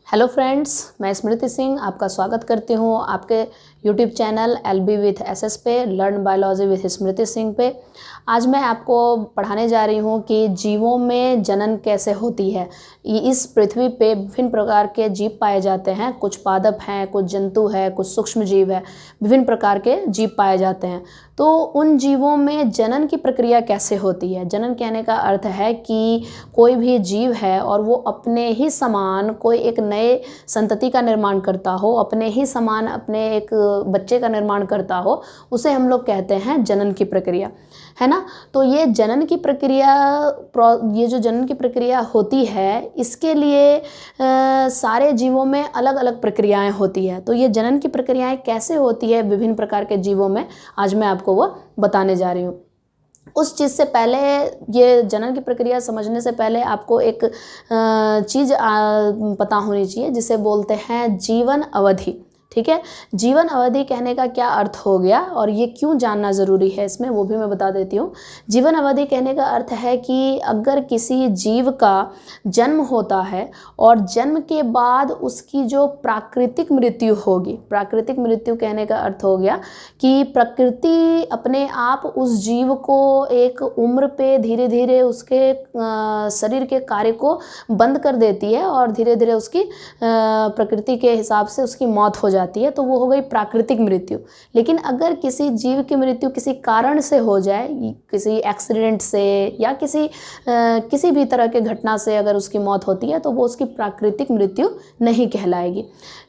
Hello friends, मैं स्मृति सिंह आपका स्वागत करती हूँ आपके YouTube channel LB with SS पे, लर्न बायोलॉजी विथ स्मृति सिंह पे। आज मैं आपको पढ़ाने जा रही हूँ कि जीवों में जनन कैसे होती है। इस पृथ्वी पे विभिन्न प्रकार के जीव पाए जाते हैं। कुछ पादप हैं, कुछ जंतु है, कुछ सूक्ष्म जीव है, विभिन्न प्रकार के जीव पाए जाते हैं। तो उन जीवों में जनन की प्रक्रिया कैसे होती है। जनन कहने का अर्थ है कि कोई भी जीव है और वो अपने ही समान कोई एक नए संतति का निर्माण करता हो, अपने ही समान अपने एक बच्चे का निर्माण करता हो, उसे हम लोग कहते हैं जनन की प्रक्रिया, है ना। तो ये जनन की प्रक्रिया, ये जो जनन की प्रक्रिया होती है, इसके लिए सारे जीवों में अलग अलग प्रक्रियाएं होती है। तो ये जनन की प्रक्रियाएं कैसे होती है विभिन्न प्रकार के जीवों में, आज मैं आपको वो बताने जा रही हूँ। उस चीज़ से पहले, ये जनन की प्रक्रिया समझने से पहले आपको एक चीज़ पता होनी चाहिए जिसे बोलते हैं जीवन अवधि। ठीक है, जीवन अवधि कहने का क्या अर्थ हो गया और ये क्यों जानना ज़रूरी है इसमें, वो भी मैं बता देती हूँ। जीवन अवधि कहने का अर्थ है कि अगर किसी जीव का जन्म होता है और जन्म के बाद उसकी जो प्राकृतिक मृत्यु होगी, प्राकृतिक मृत्यु कहने का अर्थ हो गया कि प्रकृति अपने आप उस जीव को एक उम्र पे धीरे धीरे उसके शरीर के कार्य को बंद कर देती है और धीरे धीरे उसकी प्रकृति के हिसाब से उसकी मौत हो जाती है। तो वो हो गई प्राकृतिक मृत्यु। लेकिन अगर किसी जीव की मृत्यु किसी कारण से हो जाए, किसी एक्सीडेंट से या किसी भी तरह के घटना से अगर उसकी मौत होती है, तो वो उसकी प्राकृतिक मृत्यु नहीं कहलाएगी।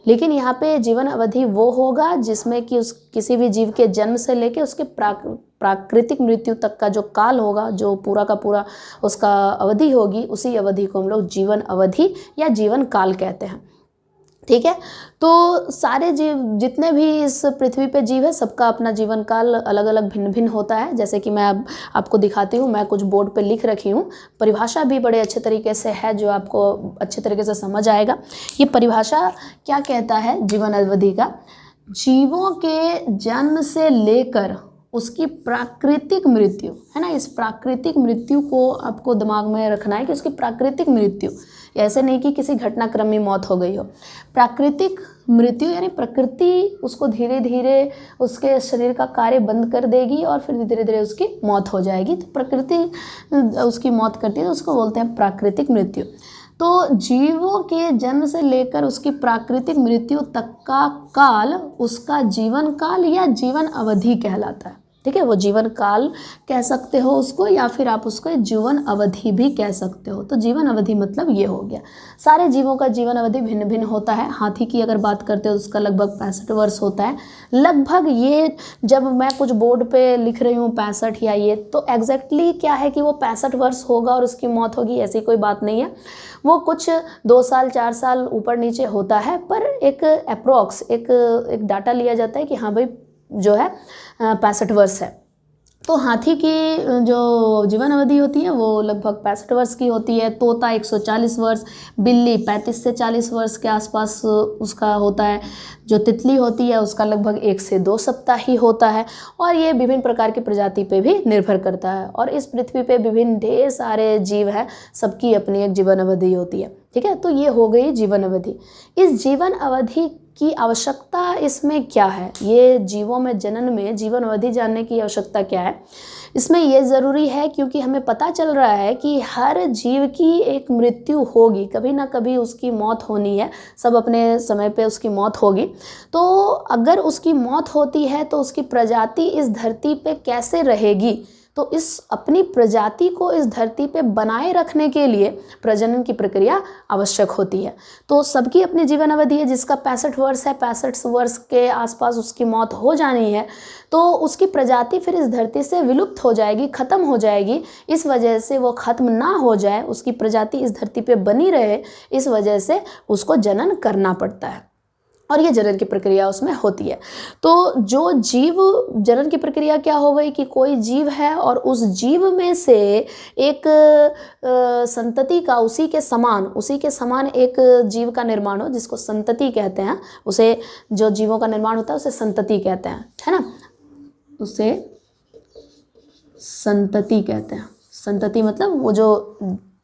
लेकिन यहाँ पे जीवन अवधि वो होगा जिसमें कि किसी भी जीव के जन्म से लेके उसके प्राकृतिक मृत्यु तक का जो काल होगा, जो पूरा का पूरा उसका अवधि होगी, उसी अवधि को हम लोग जीवन अवधि या जीवन काल कहते हैं। ठीक है, तो सारे जीव, जितने भी इस पृथ्वी पे जीव है, सबका अपना जीवन काल अलग अलग भिन्न भिन्न होता है। जैसे कि मैं अब आपको दिखाती हूँ, मैं कुछ बोर्ड पे लिख रखी हूँ। परिभाषा भी बड़े अच्छे तरीके से है जो आपको अच्छे तरीके से समझ आएगा। ये परिभाषा क्या कहता है जीवन अवधि का, जीवों के जन्म से लेकर उसकी प्राकृतिक मृत्यु, है ना। इस प्राकृतिक मृत्यु को आपको दिमाग में रखना है कि उसकी प्राकृतिक मृत्यु, ऐसे नहीं कि किसी घटनाक्रम में मौत हो गई हो। प्राकृतिक मृत्यु यानी प्रकृति उसको धीरे धीरे उसके शरीर का कार्य बंद कर देगी और फिर धीरे धीरे उसकी मौत हो जाएगी। तो प्रकृति उसकी मौत करती है, तो उसको बोलते हैं प्राकृतिक मृत्यु। तो जीवों के जन्म से लेकर उसकी प्राकृतिक मृत्यु तक का काल उसका जीवन काल या जीवन अवधि कहलाता है। ठीक है, वो जीवन काल कह सकते हो उसको, या फिर आप उसको जीवन अवधि भी कह सकते हो। तो जीवन अवधि मतलब ये हो गया। सारे जीवों का जीवन अवधि भिन्न भिन्न होता है। हाथी की अगर बात करते हो तो उसका लगभग 65 वर्ष होता है। लगभग ये, जब मैं कुछ बोर्ड पे लिख रही हूँ 65 या ये, तो एग्जैक्टली क्या है कि वो 65 वर्ष होगा और उसकी मौत होगी, ऐसी कोई बात नहीं है। वो कुछ 2 साल 4 साल ऊपर नीचे होता है, पर एक अप्रोक्स एक डाटा लिया जाता है कि हाँ भाई जो है 65 वर्ष है। तो हाथी की जो जीवन अवधि होती है वो लगभग 65 वर्ष की होती है। तोता 140 वर्ष, बिल्ली 35 से 40 वर्ष के आसपास उसका होता है। जो तितली होती है उसका लगभग 1 से 2 सप्ताह ही होता है। और ये विभिन्न प्रकार की प्रजाति पे भी निर्भर करता है। और इस पृथ्वी पे विभिन्न ढेर सारे जीव हैं, सबकी अपनी एक जीवन अवधि होती है। ठीक है, तो ये हो गई जीवन अवधि। इस जीवन अवधि की आवश्यकता इसमें क्या है, ये जीवों में जनन में जीवन अवधि जानने की आवश्यकता क्या है, इसमें ये ज़रूरी है क्योंकि हमें पता चल रहा है कि हर जीव की एक मृत्यु होगी, कभी ना कभी उसकी मौत होनी है, सब अपने समय पे उसकी मौत होगी। तो अगर उसकी मौत होती है तो उसकी प्रजाति इस धरती पे कैसे रहेगी, तो इस अपनी प्रजाति को इस धरती पे बनाए रखने के लिए प्रजनन की प्रक्रिया आवश्यक होती है। तो सबकी अपनी जीवन अवधि है। जिसका 65 वर्ष है, 65 वर्ष के आसपास उसकी मौत हो जानी है, तो उसकी प्रजाति फिर इस धरती से विलुप्त हो जाएगी, ख़त्म हो जाएगी। इस वजह से वो ख़त्म ना हो जाए, उसकी प्रजाति इस धरती पे बनी रहे, इस वजह से उसको जनन करना पड़ता है और ये जनन की प्रक्रिया उसमें होती है। तो जो जीव, जनन की प्रक्रिया क्या हो गई कि कोई जीव है और उस जीव में से एक संतति का उसी के समान एक जीव का निर्माण हो, जिसको संतति कहते हैं। उसे, जो जीवों का निर्माण होता है उसे संतति कहते हैं, है ना। उसे संतति कहते हैं। संतति मतलब वो जो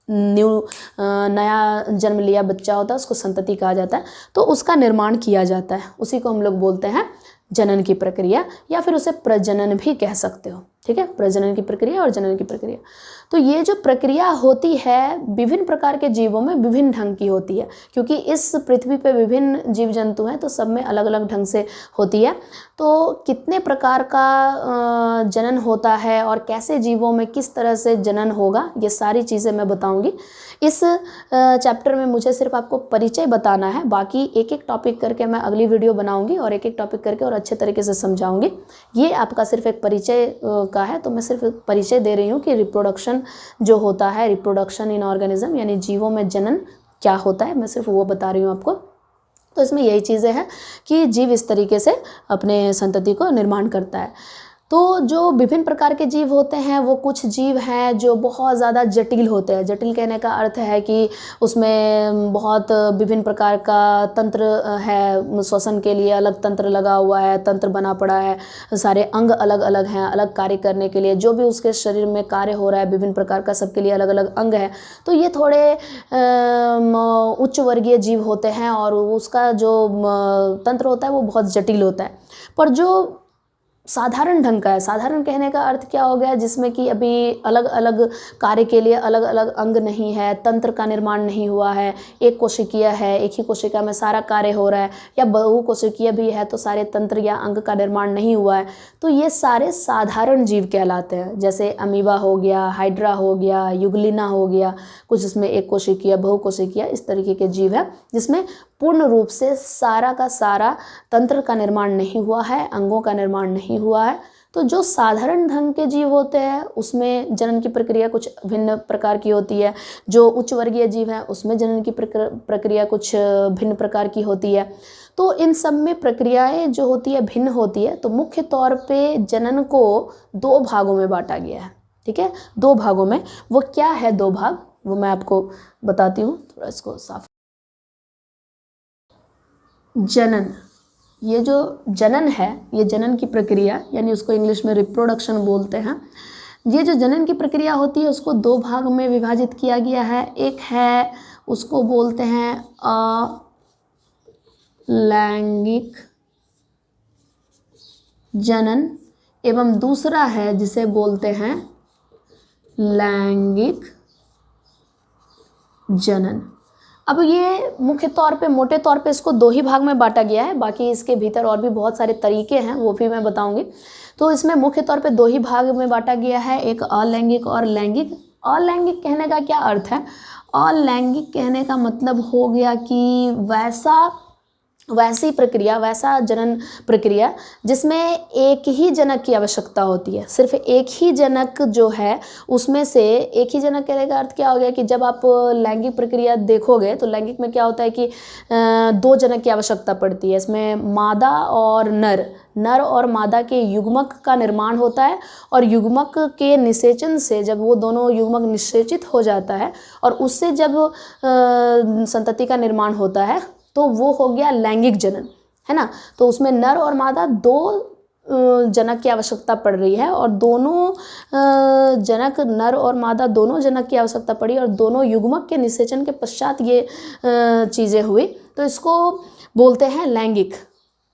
नया जन्म लिया बच्चा होता है उसको संतति कहा जाता है, तो उसका निर्माण किया जाता है, उसी को हम लोग बोलते हैं जनन की प्रक्रिया, या फिर उसे प्रजनन भी कह सकते हो। ठीक है, प्रजनन की प्रक्रिया और जनन की प्रक्रिया। तो ये जो प्रक्रिया होती है विभिन्न प्रकार के जीवों में विभिन्न ढंग की होती है, क्योंकि इस पृथ्वी पे विभिन्न जीव जंतु हैं तो सब में अलग अलग ढंग से होती है। तो कितने प्रकार का जनन होता है और कैसे जीवों में किस तरह से जनन होगा, ये सारी चीज़ें मैं बताऊंगी। इस चैप्टर में मुझे सिर्फ आपको परिचय बताना है, बाकी एक एक टॉपिक करके मैं अगली वीडियो बनाऊंगी और एक एक टॉपिक करके और अच्छे तरीके से समझाऊंगी। ये आपका सिर्फ एक परिचय का है, तो मैं सिर्फ परिचय दे रही हूँ कि रिप्रोडक्शन जो होता है, रिप्रोडक्शन इन ऑर्गेनिज्म यानी जीवों में जनन क्या होता है, मैं सिर्फ वो बता रही हूँ आपको। तो इसमें यही चीज़ें हैं कि जीव इस तरीके से अपने संतति को निर्माण करता है। तो जो विभिन्न प्रकार के जीव होते हैं वो कुछ जीव हैं जो बहुत ज़्यादा जटिल होते हैं। जटिल कहने का अर्थ है कि उसमें बहुत विभिन्न प्रकार का तंत्र है, श्वसन के लिए अलग तंत्र लगा हुआ है, तंत्र बना पड़ा है, सारे अंग अलग अलग हैं, अलग कार्य करने के लिए जो भी उसके शरीर में कार्य हो रहा है विभिन्न प्रकार का, सबके लिए अलग अलग अंग है। तो ये थोड़े उच्च वर्गीय जीव होते हैं और उसका जो तंत्र होता है वो बहुत जटिल होता है। पर जो साधारण ढंग का है, साधारण कहने का अर्थ क्या हो गया, जिसमें कि अभी अलग अलग कार्य के लिए अलग अलग अंग नहीं है, तंत्र का निर्माण नहीं हुआ है, एक कोशिकीय है, एक ही कोशिका में सारा कार्य हो रहा है, या बहुकोशिकीय भी है तो सारे तंत्र या अंग का निर्माण नहीं हुआ है, तो ये सारे साधारण जीव कहलाते हैं। जैसे अमीबा हो गया, हाइड्रा हो गया, युगलिना हो गया, कुछ इसमें एक कोशिकीय, बहुकोशिकीय, इस तरीके के जीव है जिसमें पूर्ण रूप से सारा का सारा तंत्र का निर्माण नहीं हुआ है, अंगों का निर्माण नहीं हुआ है। तो जो साधारण ढंग के जीव होते हैं उसमें जनन की प्रक्रिया कुछ भिन्न प्रकार की होती है। जो उच्च वर्गीय जीव हैं उसमें जनन की प्रक्रिया कुछ भिन्न प्रकार की होती है। तो इन सब में प्रक्रियाएं जो होती है भिन्न होती है। तो मुख्य तौर पे जनन को दो भागों में बांटा गया है। ठीक है, दो भागों में। वो क्या है दो भाग, वो मैं आपको बताती हूँ। थोड़ा इसको साफ। जनन, ये जो जनन है, ये जनन की प्रक्रिया यानी उसको इंग्लिश में रिप्रोडक्शन बोलते हैं। ये जो जनन की प्रक्रिया होती है उसको दो भाग में विभाजित किया गया है। एक है उसको बोलते हैं अलैंगिक जनन, एवं दूसरा है जिसे बोलते हैं लैंगिक जनन। अब ये मुख्य तौर पे, मोटे तौर पे इसको दो ही भाग में बांटा गया है, बाकी इसके भीतर और भी बहुत सारे तरीके हैं वो भी मैं बताऊंगी। तो इसमें मुख्य तौर पे दो ही भाग में बांटा गया है, एक अलैंगिक और लैंगिक। अलैंगिक कहने का क्या अर्थ है? अलैंगिक कहने का मतलब हो गया कि वैसी प्रक्रिया, वैसा जनन प्रक्रिया जिसमें एक ही जनक की आवश्यकता होती है। सिर्फ एक ही जनक जो है उसमें से, एक ही जनक कहने का अर्थ क्या हो गया कि जब आप लैंगिक प्रक्रिया देखोगे तो लैंगिक में क्या होता है कि दो जनक की आवश्यकता पड़ती है। इसमें मादा और नर और मादा के युग्मक का निर्माण होता है, और युग्मक के निषेचन से जब वो दोनों युग्मक निषेचित हो जाता है और उससे जब संतति का निर्माण होता है तो वो हो गया लैंगिक जनन, है ना। तो उसमें नर और मादा दो जनक की आवश्यकता पड़ रही है, और दोनों जनक, नर और मादा दोनों जनक की आवश्यकता पड़ी और दोनों युग्मक के निषेचन के पश्चात ये चीज़ें हुई, तो इसको बोलते हैं लैंगिक।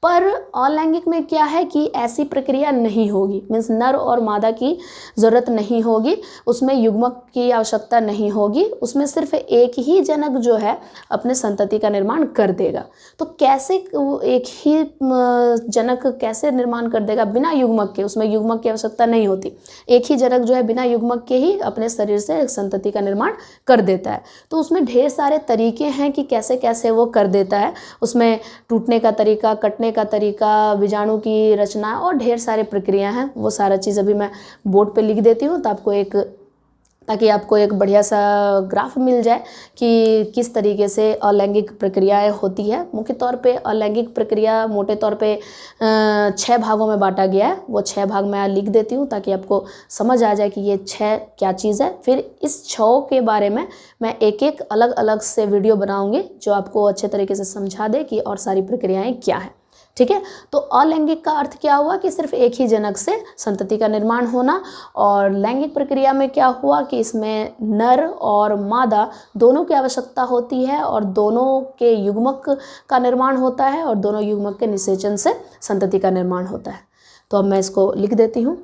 पर अलैंगिक में क्या है कि ऐसी प्रक्रिया नहीं होगी, मीन्स नर और मादा की ज़रूरत नहीं होगी, उसमें युग्मक की आवश्यकता नहीं होगी, उसमें सिर्फ एक ही जनक जो है अपने संतति का निर्माण कर देगा। तो कैसे एक ही जनक कैसे निर्माण कर देगा बिना युग्मक के? उसमें युग्मक की आवश्यकता नहीं होती, एक ही जनक जो है बिना युग्मक के ही अपने शरीर से संतति का निर्माण कर देता है। तो उसमें ढेर सारे तरीके हैं कि कैसे कैसे वो कर देता है। उसमें टूटने का तरीका, कटने का तरीका, बीजाणु की रचना और ढेर सारे प्रक्रिया हैं। वो सारा चीज़ अभी मैं बोर्ड पे लिख देती हूँ ताकि आपको एक बढ़िया सा ग्राफ मिल जाए कि किस तरीके से अलैंगिक प्रक्रियाएं होती है। मुख्य तौर पे अलैंगिक प्रक्रिया मोटे तौर पे 6 भागों में बांटा गया है। वो 6 भाग मैं लिख देती हूँ ताकि आपको समझ आ जाए कि ये 6 क्या चीज़ है। फिर इस 6 के बारे में मैं एक एक अलग अलग से वीडियो बनाऊँगी जो आपको अच्छे तरीके से समझा दे कि और सारी प्रक्रियाएँ क्या है। ठीक है। तो अलैंगिक का अर्थ क्या हुआ कि सिर्फ एक ही जनक से संतति का निर्माण होना, और लैंगिक प्रक्रिया में क्या हुआ कि इसमें नर और मादा दोनों की आवश्यकता होती है और दोनों के युग्मक का निर्माण होता है और दोनों युग्मक के निषेचन से संतति का निर्माण होता है। तो अब मैं इसको लिख देती हूँ।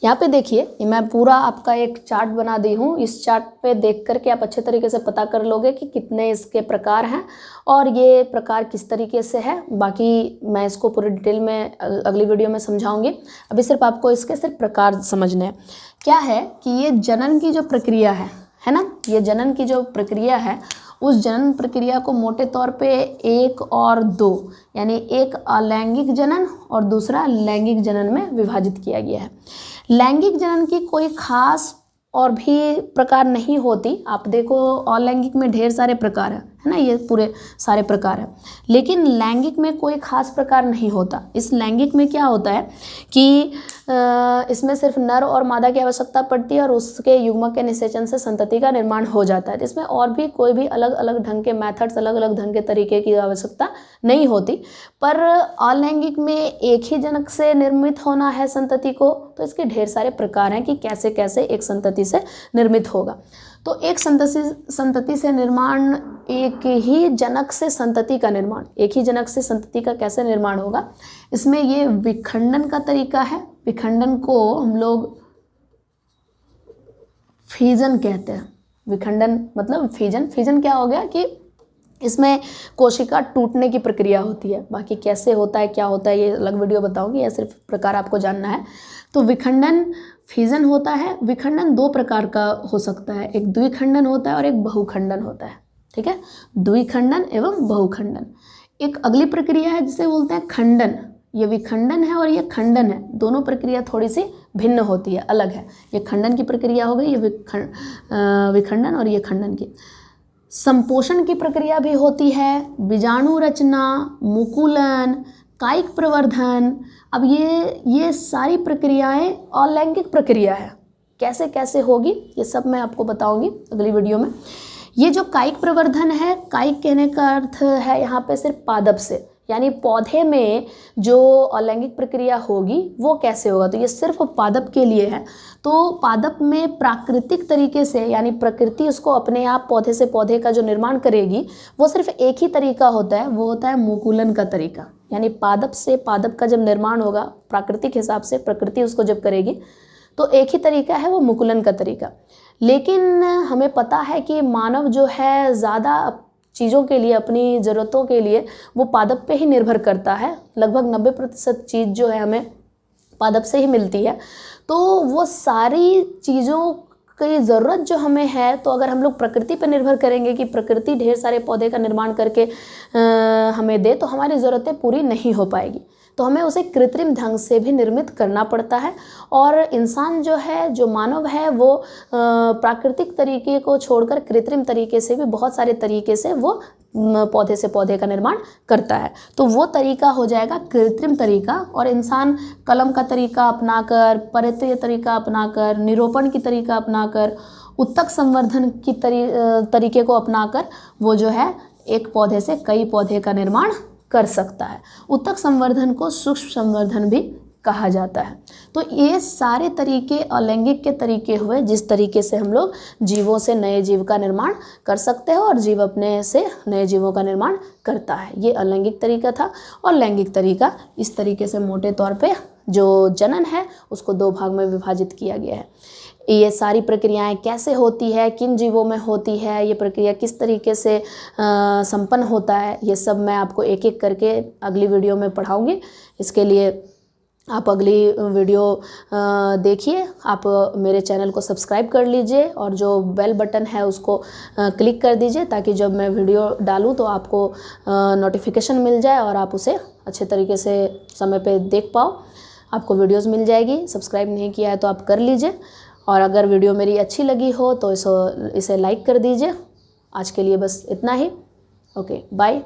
यहाँ पे देखिए, मैं पूरा आपका एक चार्ट बना दी हूँ। इस चार्ट पे देख करके आप अच्छे तरीके से पता कर लोगे कि कितने इसके प्रकार हैं और ये प्रकार किस तरीके से है। बाकी मैं इसको पूरी डिटेल में अगली वीडियो में समझाऊंगी। अभी सिर्फ आपको इसके सिर्फ प्रकार समझने हैं। क्या है कि ये जनन की जो प्रक्रिया है ना, ये जनन की जो प्रक्रिया है, उस जनन प्रक्रिया को मोटे तौर पे 1 और 2 यानी एक अलैंगिक जनन और दूसरा लैंगिक जनन में विभाजित किया गया है। लैंगिक जनन की कोई खास और भी प्रकार नहीं होती। आप देखो अलैंगिक में ढेर सारे प्रकार है ना, ये पूरे सारे प्रकार है, लेकिन लैंगिक में कोई खास प्रकार नहीं होता। इस लैंगिक में क्या होता है कि इसमें सिर्फ नर और मादा की आवश्यकता पड़ती है और उसके युग्मक के निषेचन से संतति का निर्माण हो जाता है। इसमें और भी कोई भी अलग अलग ढंग के मेथड्स, अलग अलग ढंग के तरीके की आवश्यकता नहीं होती। पर अलैंगिक में एक ही जनक से निर्मित होना है संतति को, तो इसके ढेर सारे प्रकार हैं कि कैसे कैसे एक संतति से निर्मित होगा। तो एक संतति से निर्माण, एक ही जनक से संतति का निर्माण, एक ही जनक से संतति का कैसे निर्माण होगा, इसमें ये विखंडन का तरीका है। विखंडन को हम लोग फीजन कहते हैं। विखंडन मतलब फीजन। फीजन क्या हो गया कि इसमें कोशिका टूटने की प्रक्रिया होती है। बाकी कैसे होता है, क्या होता है, ये अलग वीडियो बताऊंगी, या सिर्फ प्रकार आपको जानना है। तो विखंडन फिजन होता है। विखंडन 2 प्रकार का हो सकता है, एक द्विखंडन होता है और एक बहुखंडन होता है। ठीक है, द्विखंडन एवं बहुखंडन। एक अगली प्रक्रिया है जिसे बोलते हैं खंडन। ये विखंडन है और ये खंडन है, दोनों प्रक्रिया थोड़ी सी भिन्न होती है, अलग है। ये खंडन की प्रक्रिया हो गई, ये विखंडन, और ये खंडन की। संपोषण की प्रक्रिया भी होती है, बीजाणु रचना, मुकुलन, कायिक प्रवर्धन। अब ये सारी प्रक्रियाएं अलैंगिक प्रक्रिया है। कैसे कैसे होगी ये सब मैं आपको बताऊंगी अगली वीडियो में। ये जो कायिक प्रवर्धन है, कायिक कहने का अर्थ है यहाँ पे सिर्फ पादप से, यानी पौधे में जो अलैंगिक प्रक्रिया होगी वो कैसे होगा, तो ये सिर्फ पादप के लिए है। तो पादप में प्राकृतिक तरीके से, यानी प्रकृति उसको अपने आप पौधे से पौधे का जो निर्माण करेगी, वो सिर्फ एक ही तरीका होता है, वो होता है मुकुलन का तरीका। यानी पादप से पादप का जब निर्माण होगा प्राकृतिक हिसाब से, प्रकृति उसको जब करेगी, तो एक ही तरीका है, वो मुकुलन का तरीका। लेकिन हमें पता है कि मानव जो है ज़्यादा चीज़ों के लिए, अपनी ज़रूरतों के लिए वो पादप पे ही निर्भर करता है। लगभग 90% चीज़ जो है हमें पादप से ही मिलती है। तो वो सारी चीज़ों की ज़रूरत जो हमें है, तो अगर हम लोग प्रकृति पर निर्भर करेंगे कि प्रकृति ढेर सारे पौधे का निर्माण करके हमें दे, तो हमारी ज़रूरतें पूरी नहीं हो पाएगी। तो हमें उसे कृत्रिम ढंग से भी निर्मित करना पड़ता है। और इंसान जो है, जो मानव है, वो प्राकृतिक तरीके को छोड़कर कृत्रिम तरीके से भी बहुत सारे तरीके से वो पौधे से पौधे का निर्माण करता है। तो वो तरीका हो जाएगा कृत्रिम तरीका। और इंसान कलम का तरीका अपनाकर, परितय तरीका अपनाकर, निरोपण की तरीका अपनाकर, उत्तक संवर्धन की तरीके को अपनाकर वो जो है एक पौधे से कई पौधे का निर्माण कर सकता है। उत्तक संवर्धन को सूक्ष्म संवर्धन भी कहा जाता है। तो ये सारे तरीके अलैंगिक के तरीके हुए, जिस तरीके से हम लोग जीवों से नए जीव का निर्माण कर सकते हैं और जीव अपने से नए जीवों का निर्माण करता है। ये अलैंगिक तरीका था। और लैंगिक तरीका इस तरीके से मोटे तौर पे जो जनन है उसको 2 भाग में विभाजित किया गया है। ये सारी प्रक्रियाएं कैसे होती है, किन जीवों में होती है, ये प्रक्रिया किस तरीके से संपन्न होता है, ये सब मैं आपको एक एक करके अगली वीडियो में पढ़ाऊँगी। इसके लिए आप अगली वीडियो देखिए। आप मेरे चैनल को सब्सक्राइब कर लीजिए और जो बेल बटन है उसको क्लिक कर दीजिए, ताकि जब मैं वीडियो डालूँ तो आपको नोटिफिकेशन मिल जाए और आप उसे अच्छे तरीके से समय पे देख पाओ। आपको वीडियोस मिल जाएगी। सब्सक्राइब नहीं किया है तो आप कर लीजिए। और अगर वीडियो मेरी अच्छी लगी हो तो इसे लाइक कर दीजिए। आज के लिए बस इतना ही। Okay, bye.